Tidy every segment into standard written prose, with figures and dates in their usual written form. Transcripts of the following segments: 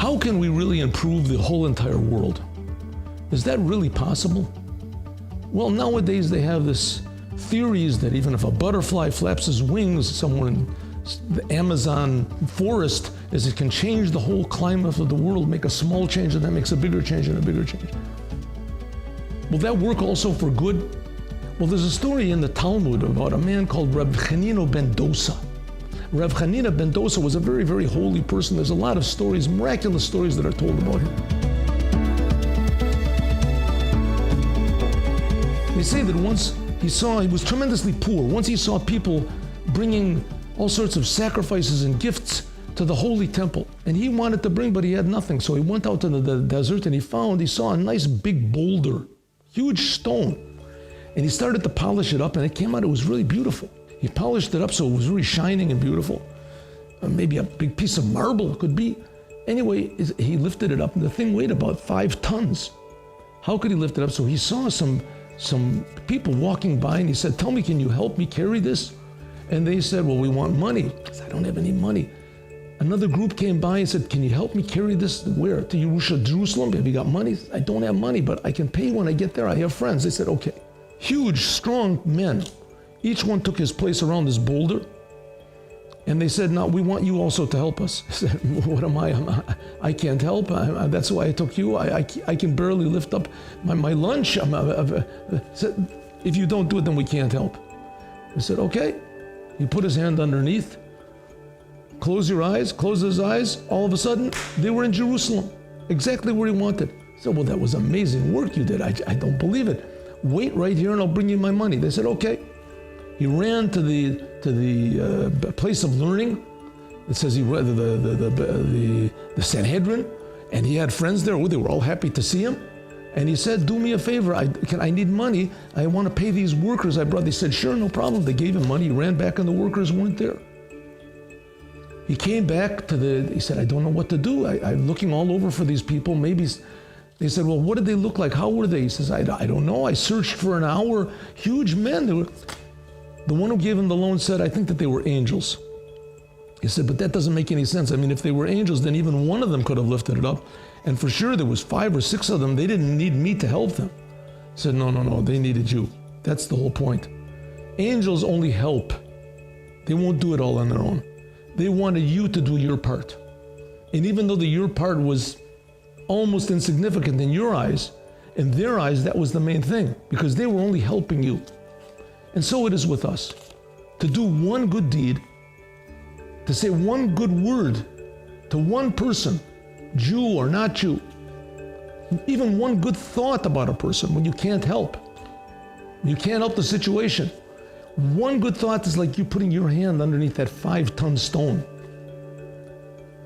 How can we really improve the whole entire world? Is that really possible? Well, nowadays they have this theories that even if a butterfly flaps his wings somewhere in the Amazon forest, is it can change the whole climate of the world, make a small change, and that makes a bigger change and a bigger change. Will that work also for good? Well, there's a story in the Talmud about a man called Rabbi Chanina ben Dosa. Rabbi Chanina ben Dosa was a very, very holy person. There's a lot of stories, miraculous stories that are told about him. They say that once he was tremendously poor. Once he saw people bringing all sorts of sacrifices and gifts to the holy temple. And he wanted to bring, but he had nothing. So he went out to the desert and he saw a nice big boulder, huge stone. And he started to polish it up and it came out, it was really beautiful. He polished it up so it was really shining and beautiful. Maybe a big piece of marble it could be. Anyway, he lifted it up and the thing weighed about 5 tons. How could he lift it up? So he saw some people walking by and he said, "Tell me, can you help me carry this?" And they said, "Well, we want money." He said, "I don't have any money." Another group came by and said, "Can you help me carry this?" "Where?" "To Jerusalem." "Have you got money?" He said, "I don't have money, but I can pay when I get there. I have friends." They said, "Okay." Huge, strong men. Each one took his place around this boulder. And they said, "Now we want you also to help us." He said, "What am I? I can't help. That's why I took you. I can barely lift up my lunch." Said, "If you don't do it, then we can't help." He said, "Okay." He put his hand underneath. Close your eyes. Close his eyes. All of a sudden, they were in Jerusalem, exactly where he wanted. He said, "Well, that was amazing work you did. I don't believe it. Wait right here and I'll bring you my money." They said, "Okay." He ran to the place of learning. It says he read the Sanhedrin, and he had friends there. They were all happy to see him. And he said, "Do me a favor. I need money. I want to pay these workers I brought." They said, "Sure, no problem." They gave him money. He ran back, and the workers weren't there. He came back he said, "I don't know what to do. I'm looking all over for these people. Maybe." They said, "Well, what did they look like? How were they?" He says, I don't know. I searched for an hour. Huge men. The one who gave him the loan said, "I think that they were angels." He said, "But that doesn't make any sense. I mean, if they were angels, then even one of them could have lifted it up. And for sure, there was 5 or 6 of them. They didn't need me to help them." He said, No, they needed you. That's the whole point. Angels only help. They won't do it all on their own. They wanted you to do your part. And even though your part was almost insignificant in your eyes, in their eyes, that was the main thing, because they were only helping you. And so it is with us. To do one good deed, to say one good word to one person, Jew or not Jew, even one good thought about a person when you can't help. You can't help the situation. One good thought is like you putting your hand underneath that 5-ton stone.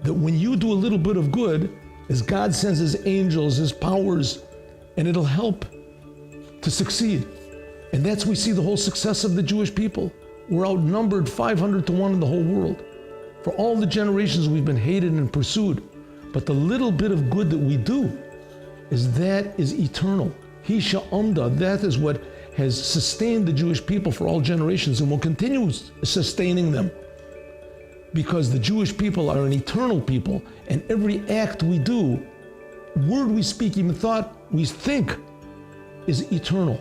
That when you do a little bit of good, as God sends His angels, His powers, and it'll help to succeed. And that's we see the whole success of the Jewish people. We're outnumbered 500 to 1 in the whole world. For all the generations we've been hated and pursued. But the little bit of good that we do is eternal. Hisha Amda, that is what has sustained the Jewish people for all generations and will continue sustaining them. Because the Jewish people are an eternal people, and every act we do, word we speak, even thought we think, is eternal.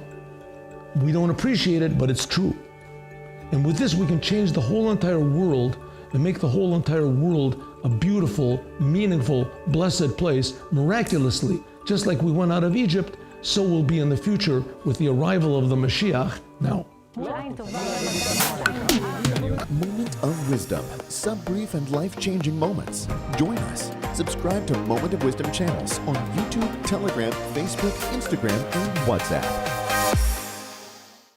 We don't appreciate it, but it's true. And with this, we can change the whole entire world and make the whole entire world a beautiful, meaningful, blessed place miraculously. Just like we went out of Egypt, so will be in the future with the arrival of the Mashiach now. Moment of Wisdom. Some brief and life-changing moments. Join us. Subscribe to Moment of Wisdom channels on YouTube, Telegram, Facebook, Instagram, and WhatsApp.